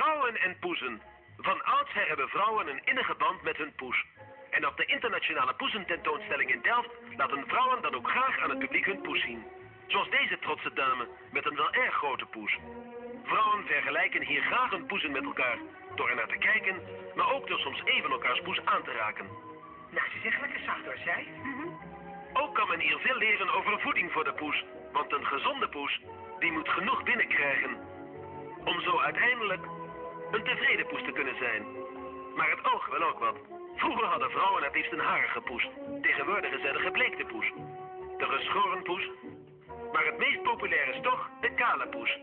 Vrouwen en poezen. Van oudsher hebben vrouwen een innige band met hun poes. En op de internationale poesententoonstelling in Delft laten vrouwen dan ook graag aan het publiek hun poes zien. Zoals deze trotse dame met een wel erg grote poes. Vrouwen vergelijken hier graag hun poezen met elkaar. Door er naar te kijken, maar ook door soms even elkaars poes aan te raken. Nou, ze zegt lekker zacht hoor, zij. Ook kan men hier veel leren over voeding voor de poes. Want een gezonde poes, die moet genoeg binnenkrijgen. Om zo uiteindelijk een tevreden poes te kunnen zijn. Maar het oog wil ook wat. Vroeger hadden vrouwen het liefst een harige poes. Tegenwoordig is er de gebleekte poes. De geschoren poes. Maar het meest populair is toch de kale poes.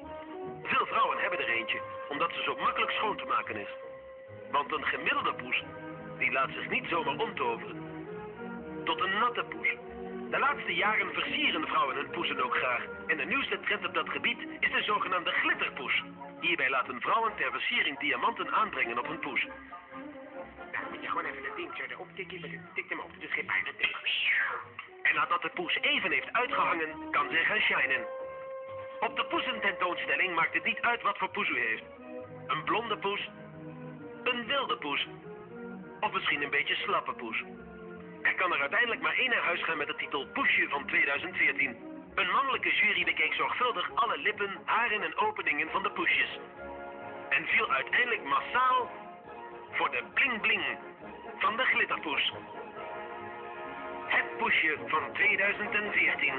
Veel vrouwen hebben er eentje, omdat ze zo makkelijk schoon te maken is. Want een gemiddelde poes, die laat zich niet zomaar omtoveren. Tot een natte poes. De laatste jaren versieren vrouwen hun poesen ook graag. En de nieuwste trend op dat gebied is de zogenaamde glitterpoes. Hierbij laten vrouwen ter versiering diamanten aanbrengen op hun poes. Nou, moet je gewoon even dat ding zo erop tikken, maar het tikt hem op, dus geen pijn. En nadat de poes even heeft uitgehangen, kan ze gaan shinen. Op de poesententoonstelling maakt het niet uit wat voor poes u heeft. Een blonde poes, een wilde poes, of misschien een beetje slappe poes. Er kan er uiteindelijk maar één naar huis gaan met de titel Poesje van 2014. Een mannelijke jury bekeek zorgvuldig alle lippen, haren en openingen van de poesjes. En viel uiteindelijk massaal voor de bling bling van de glitterpoes. Het poesje van 2014.